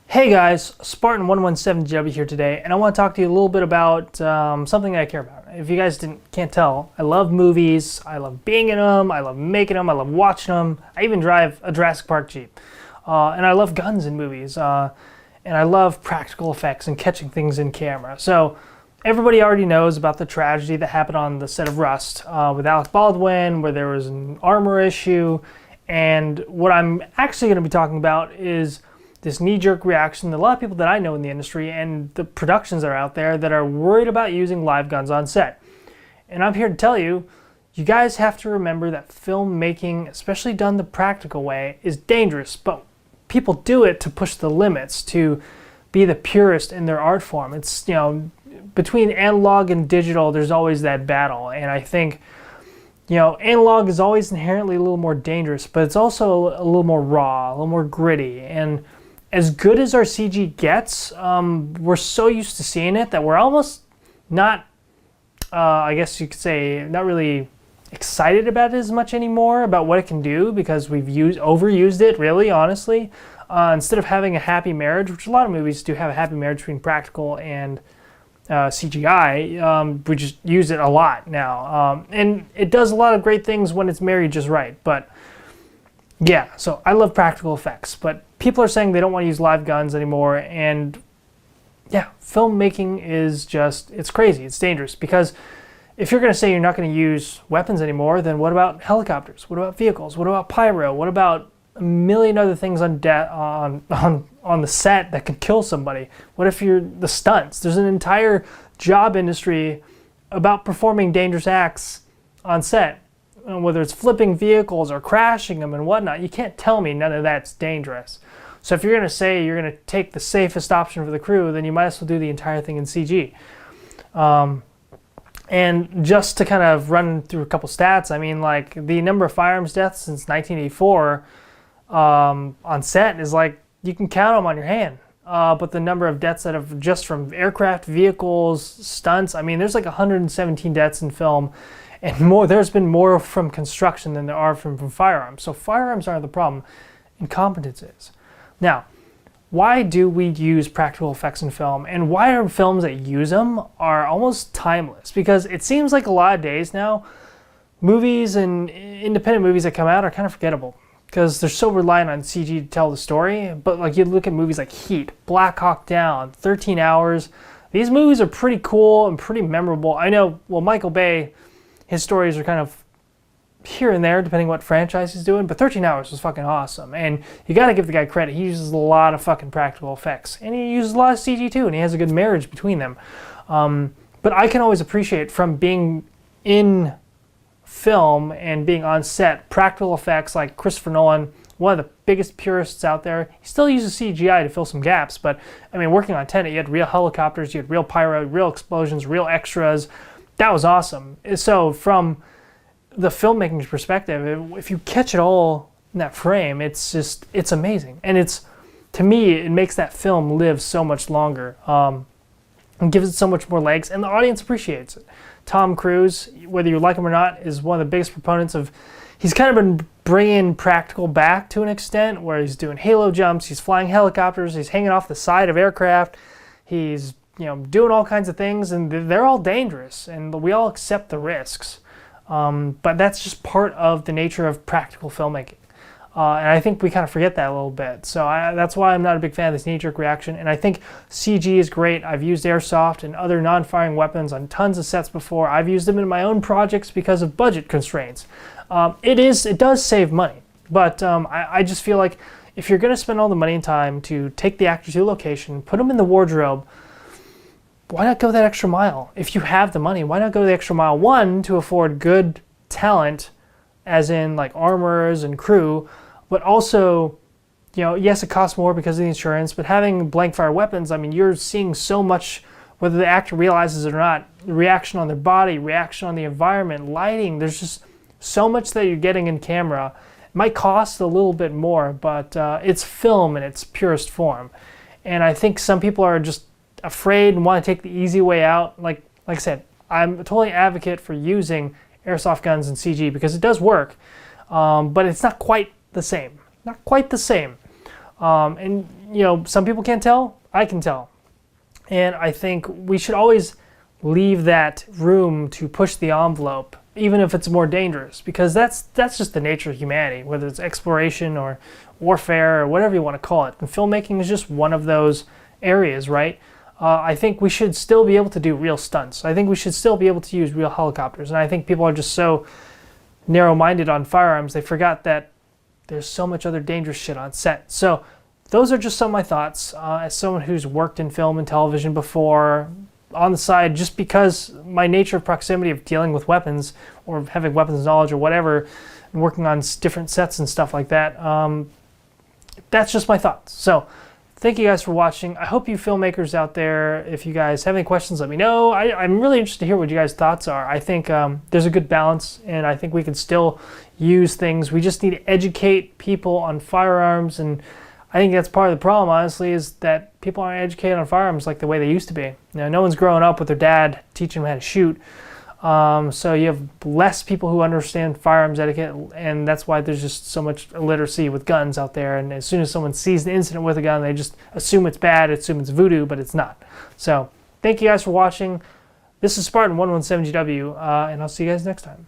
Hey guys, Spartan117JW here today, and I want to talk to you a little bit about something that I care about. If you guys can't tell, I love movies, I love being in them, I love making them, I love watching them. I even drive a Jurassic Park Jeep. And I love guns in movies, and I love practical effects and catching things in camera. So everybody already knows about the tragedy that happened on the set of Rust with Alec Baldwin, where there was an armor issue. And what I'm actually going to be talking about is this knee-jerk reaction that a lot of people that I know in the industry and the productions that are out there that are worried about using live guns on set. And I'm here to tell you, you guys have to remember that filmmaking, especially done the practical way, is dangerous, but people do it to push the limits, to be the purest in their art form. It's, between analog and digital, there's always that battle. And I think, analog is always inherently a little more dangerous, but it's also a little more raw, a little more gritty. And as good as our CG gets, we're so used to seeing it that we're almost not, I guess you could say, not really excited about it as much anymore, about what it can do, because we've overused it, really, honestly. Instead of having a happy marriage, which a lot of movies do have a happy marriage between practical and CGI, we just use it a lot now. And it does a lot of great things when it's married just right. But yeah, so I love practical effects, but people are saying they don't want to use live guns anymore. And yeah, filmmaking is just, it's crazy. It's dangerous, because if you're going to say you're not going to use weapons anymore, then what about helicopters? What about vehicles? What about pyro? What about a million other things on the set that could kill somebody? What if you're the stunts? There's an entire job industry about performing dangerous acts on set, whether it's flipping vehicles or crashing them and whatnot. You can't tell me none of that's dangerous. So if you're going to say you're going to take the safest option for the crew, then you might as well do the entire thing in CG. And just to kind of run through a couple stats, I mean, like, the number of firearms deaths since 1984 on set is like, you can count them on your hand. But the number of deaths that have just from aircraft, vehicles, stunts, I mean, there's like 117 deaths in film, and more. There's been more from construction than there are from firearms. So firearms aren't the problem. Incompetence is. Now, why do we use practical effects in film, and why are films that use them are almost timeless? Because it seems like a lot of days now, movies and independent movies that come out are kind of forgettable, because they're so reliant on CG to tell the story. But like, you look at movies like Heat, Black Hawk Down, 13 Hours. These movies are pretty cool and pretty memorable. I know, well, Michael Bay, his stories are kind of here and there, depending what franchise he's doing, but 13 Hours was fucking awesome. And you gotta give the guy credit. He uses a lot of fucking practical effects, and he uses a lot of CG too, and he has a good marriage between them. But I can always appreciate, from being in film and being on set, practical effects. Like Christopher Nolan, one of the biggest purists out there, he still uses CGI to fill some gaps, but I mean, working on Tenet, you had real helicopters, you had real pyro, real explosions, real extras. That was awesome. So from the filmmaking perspective, if you catch it all in that frame, it's amazing. And to me, it makes that film live so much longer, and gives it so much more legs, and the audience appreciates it. Tom Cruise, whether you like him or not, is one of the biggest proponents of, he's kind of been bringing practical back to an extent, where he's doing halo jumps, he's flying helicopters, he's hanging off the side of aircraft, he's doing all kinds of things, and they're all dangerous, and we all accept the risks. But that's just part of the nature of practical filmmaking. And I think we kind of forget that a little bit. So that's why I'm not a big fan of this knee-jerk reaction. And I think CG is great. I've used airsoft and other non-firing weapons on tons of sets before. I've used them in my own projects because of budget constraints. It does save money. But I just feel like, if you're going to spend all the money and time to take the actor to a location, put them in the wardrobe, why not go that extra mile? If you have the money, why not go the extra mile? One, to afford good talent, as in like armorers and crew, but also, yes, it costs more because of the insurance, but having blank fire weapons, I mean, you're seeing so much, whether the actor realizes it or not, reaction on their body, reaction on the environment, lighting. There's just so much that you're getting in camera. It might cost a little bit more, but it's film in its purest form. And I think some people are just afraid and want to take the easy way out. Like I said, I'm a totally advocate for using airsoft guns and CG, because it does work, but it's not quite the same. Not quite the same. And you know, some people can't tell. I can tell. And I think we should always leave that room to push the envelope, even if it's more dangerous, because that's just the nature of humanity, whether it's exploration or warfare or whatever you want to call it. And filmmaking is just one of those areas, right? I think we should still be able to do real stunts. I think we should still be able to use real helicopters. And I think people are just so narrow-minded on firearms, they forgot that there's so much other dangerous shit on set. So those are just some of my thoughts. As someone who's worked in film and television before, on the side, just because my nature of proximity of dealing with weapons or having weapons knowledge or whatever, and working on different sets and stuff like that, that's just my thoughts. So thank you guys for watching. I hope you filmmakers out there, if you guys have any questions, let me know. I'm really interested to hear what you guys' thoughts are. I think there's a good balance, and I think we can still use things. We just need to educate people on firearms, and I think that's part of the problem, honestly, is that people aren't educated on firearms like the way they used to be. You know, no one's growing up with their dad teaching them how to shoot. So you have less people who understand firearms etiquette, and that's why there's just so much illiteracy with guns out there. And as soon as someone sees an incident with a gun, they just assume it's bad, assume it's voodoo, but it's not. So thank you guys for watching. This is Spartan 117GW, and I'll see you guys next time.